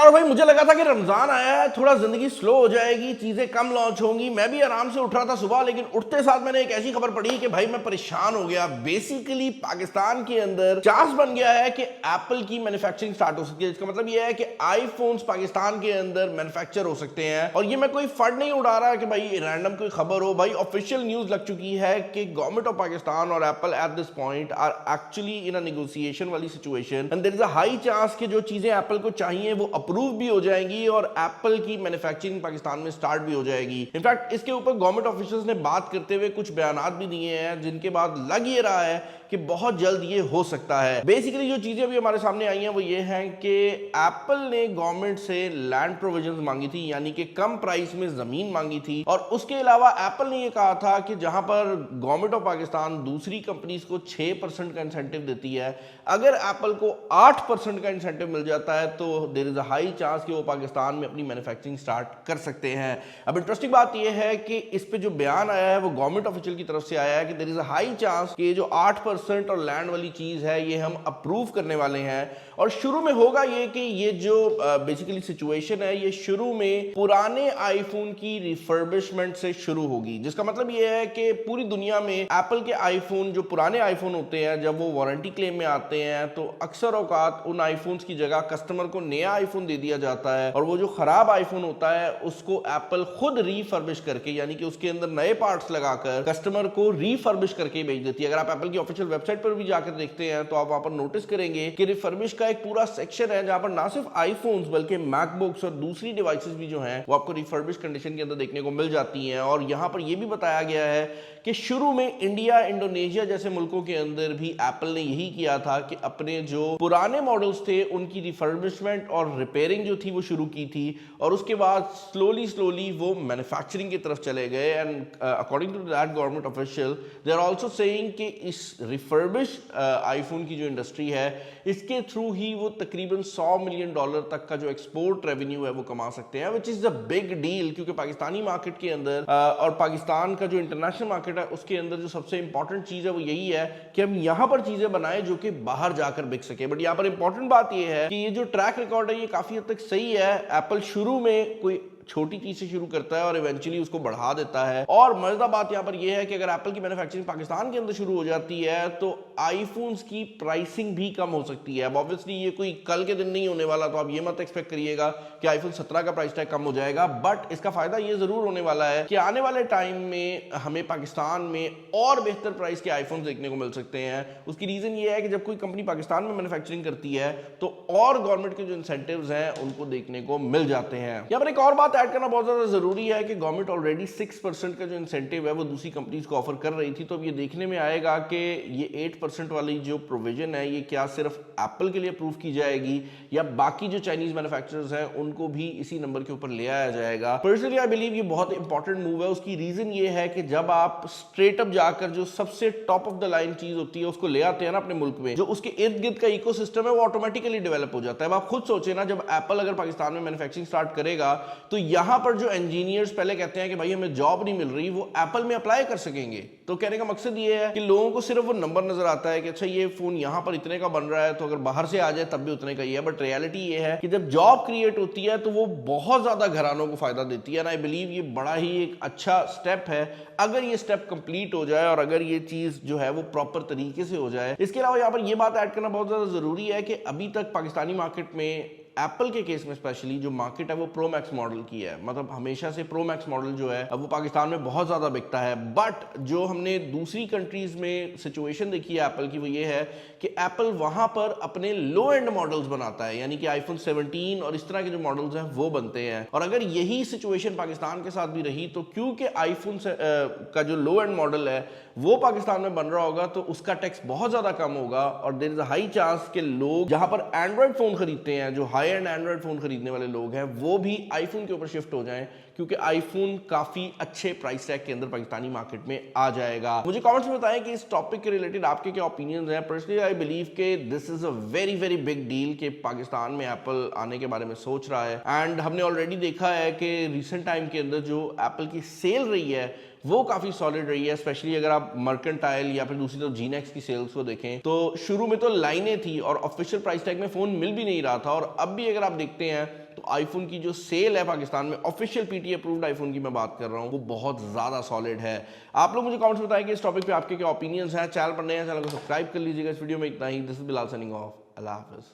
भाई मुझे लगा था कि रमजान आया है, थोड़ा जिंदगी स्लो हो जाएगी, चीजें कम लॉन्च होंगी, मैं भी आराम से उठ रहा था सुबह, लेकिन उठते साथ मैंने एक ऐसी खबर पढ़ी कि भाई मैं परेशान हो गया। बेसिकली पाकिस्तान के अंदर चांस बन गया है कि एप्पल की मैन्युफैक्चरिंग स्टार्ट हो सकती है। इसका मतलब यह है कि आईफोन्स पाकिस्तान के अंदर मैन्युफैक्चर हो सकते हैं। और ये मैं कोई फंड नहीं उड़ा रहा कि भाई रैंडम कोई खबर हो, भाई ऑफिशियल न्यूज लग चुकी है कि गवर्नमेंट ऑफ पाकिस्तान और Apple at this point are actually in a negotiation वाली situation and there is a high chance कि जो चीजें एप्पल को चाहिए वो अप्रूव भी हो जाएंगी और एप्पल की मैन्युफैक्चरिंग पाकिस्तान में स्टार्ट भी हो जाएगी। इनफैक्ट इसके ऊपर गवर्नमेंट ऑफिशियल्स ने बात करते हुए कुछ बयानात भी दिए हैं, जिनके बाद लग ये रहा है कि बहुत जल्द ये हो सकता है। बेसिकली जो चीजें अभी हमारे सामने आई हैं वो ये हैं कि एप्पल ने गवर्नमेंट से लैंड प्रोविजंस मांगी थी, यानी कि कम प्राइस में जमीन मांगी थी। और उसके अलावा एप्पल ने ये कहा था कि जहां पर गवर्नमेंट ऑफ पाकिस्तान दूसरी कंपनीज को 6% का इंसेंटिव देती है, अगर एप्पल को 8% का इंसेंटिव मिल जाता है तो there is a high chance कि वो पाकिस्तान में अपनी मैन्युफैक्चरिंग स्टार्ट कर सकते हैं। अब इंटरेस्टिंग बात यह है कि इस पे जो बयान आया है वो गवर्नमेंट ऑफिशियल की तरफ से आया है कि there is a high chance कि जो 8% और लैंड वाली चीज है ये हम अप्रूव करने वाले हैं। और शुरू में होगा ये कि ये जो बेसिकली सिचुएशन है ये शुरू में पुराने आईफोन की रिफर्बिशमेंट से शुरू होगी, जिसका मतलब ये है कि पूरी दुनिया में एप्पल के आईफोन, जो पुराने आईफोन होते हैं, जब वो वारंटी क्लेम में आते हैं तो अक्सर औकात उन आईफोन्स की जगह कस्टमर को नया आईफोन दे दिया जाता है और वो जो खराब आईफोन होता है उसको एप्पल खुद रिफर्बिश करके, यानी कि उसके अंदर नए पार्ट्स लगाकर कस्टमर को रिफर्बिश करके भेज देती है। अगर आप एप्पल की ऑफिशियल वेबसाइट पर भी जाकर देखते हैं तो आप वहां पर नोटिस करेंगे कि रिफर्बिश का एक पूरा सेक्शन है जहां पर ना सिर्फ आईफोन्स बल्कि मैकबुक्स और दूसरी डिवाइसेस भी जो हैं वो आपको रिफर्बिश कंडीशन के अंदर देखने को मिल जाती हैं। और यहां पर यह भी बताया गया है कि शुरू में इंडिया, इंडोनेशिया जैसे मुल्कों के अंदर भी एप्पल ने यही किया था कि अपने जो पुराने मॉडल्स थे उनकी रिफर्बिशमेंट और रिपेयरिंग जो थी वो शुरू की थी और उसके बाद स्लोली वो मैन्युफैक्चरिंग की तरफ चले गए। And according to that government official they are also saying कि इस रिफर्बिश आईफोन की जो इंडस्ट्री है इसके थ्रू ही वो तकरीबन $100 मिलियन तक का जो एक्सपोर्ट रेवेन्यू है वो कमा सकते हैं, which is a big deal. क्योंकि पाकिस्तानी मार्केट के अंदर और पाकिस्तान का जो इंटरनेशनल मार्केट है उसके अंदर जो सबसे इंपॉर्टेंट चीज है वो यही है कि हम यहां पर चीजें बनाएं जो कि बाहर जाकर बिक सके। बट यहां पर इंपॉर्टेंट बात यह है कि ये जो ट्रैक रिकॉर्ड है ये काफी हद तक सही है। एप्पल शुरू में कोई छोटी चीज से शुरू करता है और इवेंचुअली उसको बढ़ा देता है। और मजेदार बात यहां पर यह है कि अगर एप्पल की मैन्युफैक्चरिंग पाकिस्तान के अंदर शुरू हो जाती है तो आईफोन्स की प्राइसिंग भी कम हो सकती है। अब ऑब्वियसली ये कोई कल के दिन नहीं होने वाला, तो आप ये मत एक्सपेक्ट करिएगा कि आईफोन 17 का प्राइस टैग कम हो जाएगा। बट इसका फायदा ये जरूर होने वाला है कि आने वाले टाइम में हमें पाकिस्तान में और बेहतर प्राइस के आईफोन देखने को मिल सकते हैं। उसकी रीजन ये है कि जब कोई कंपनी पाकिस्तान में मैन्युफैक्चरिंग करती है तो और गवर्नमेंट के जो इंसेंटिव्स हैं उनको देखने को मिल जाते हैं। यहां पर एक और बात ऐड करना बहुत ज्यादा जरूरी है कि गवर्नमेंट ऑलरेडी 6% का जो इंसेंटिव है वो दूसरी कंपनीज को ऑफर कर रही थी। तो अब ये देखने में आएगा कि ये 8% वाली जो प्रोविजन है ये क्या सिर्फ एप्पल के लिए अप्रूव की जाएगी या बाकी जो चाइनीज मैन्युफैक्चरर्स हैं उनको भी इसी नंबर के ऊपर ले आया जाएगा। पर्सनली आई बिलीव ये बहुत इंपॉर्टेंट मूव है। उसकी रीजन ये है कि जब आप स्ट्रेट अप जाकर जो सबसे टॉप ऑफ द लाइन चीज होती है उसको ले आते हैं ना अपने मुल्क में, जो उसके इर्द गिर्द का इकोसिस्टम है वो ऑटोमेटिकली डेवलप हो जाता है। अब आप खुद सोचे ना, जब एप्पल अगर पाकिस्तान में मैन्युफैक्चरिंग स्टार्ट करेगा तो यहां पर जो इंजीनियर्स पहले कहते हैं कि भाई हमें जॉब नहीं मिल रही, वो एप्पल में अप्लाई कर सकेंगे। तो कहने का मकसद ये है कि लोगों को सिर्फ वो नंबर नजर आता है कि अच्छा ये फोन यहां पर इतने का बन रहा है तो अगर बाहर से आ जाए तब भी उतने का ही है। बट रियलिटी ये है कि जब जॉब क्रिएट होती है तो वो बहुत ज्यादा घरानों को फायदा देती है। आई बिलीव ये बड़ा ही एक अच्छा स्टेप है अगर ये स्टेप कंप्लीट हो जाए और अगर ये चीज जो है वो प्रॉपर तरीके से हो जाए। इसके अलावा यहां पर ये बात ऐड करना बहुत ज्यादा जरूरी है कि अभी तक पाकिस्तानी मार्केट में एप्पल के केस में स्पेशली जो मार्केट है वो प्रो मैक्स मॉडल की है। मतलब हमेशा से प्रो मैक्स मॉडल जो है अब वो पाकिस्तान में बहुत ज्यादा बिकता है। बट जो हमने दूसरी कंट्रीज में सिचुएशन देखी है एप्पल की वो ये है कि एप्पल वहां पर अपने लो एंड मॉडल्स बनाता है, यानी कि आईफोन 17 और इस तरह के जो मॉडल्स हैं वो बनते हैं। और अगर यही सिचुएशन पाकिस्तान के साथ भी रही तो क्योंकि आईफोन का जो लो एंड मॉडल है वो पाकिस्तान में बन रहा होगा तो उसका टैक्स बहुत ज्यादा कम होगा और there is a high chance कि लोग जहां पर एंड्रॉइड फोन खरीदते हैं, जो हाई एंड एंड्रॉइड फोन खरीदने वाले लोग हैं, वो भी आईफोन के ऊपर शिफ्ट हो जाएं। क्योंकि आईफोन काफी अच्छे प्राइस टैग के अंदर पाकिस्तानी मार्केट में आ जाएगा। मुझे कमेंट्स में बताएं कि इस टॉपिक के रिलेटेड आपके क्या ओपिनियंस हैं। पर्सनली आई बिलीव के this is a very very big deal कि पाकिस्तान में एप्पल आने के बारे में सोच रहा है। एंड हमने ऑलरेडी देखा है कि रिसेंट टाइम के अंदर जो एप्पल की सेल रही है वो काफी सॉलिड रही है, स्पेशली अगर आप मर्केंटाइल या फिर दूसरी तरफ जीनेक्स की सेल्स को देखें तो शुरू में तो लाइनें थी और ऑफिशियल प्राइस टैग में फोन मिल भी नहीं रहा था। और अब भी अगर आप देखते हैं तो आईफोन की जो सेल है पाकिस्तान में, ऑफिशियल पीटी अप्रूव्ड आईफोन की मैं बात कर रहा हूं, वो बहुत ज्यादा सॉलिड है। आप लोग मुझे कमेंट्स में बताएं कि इस टॉपिक पे आपके क्या ओपिनियंस हैं। चैनल पर नए हैं, चैनल को सब्सक्राइब कर लीजिएगा। इस वीडियो में इतना ही। This is Bilal signing off. अल्लाह हाफिज।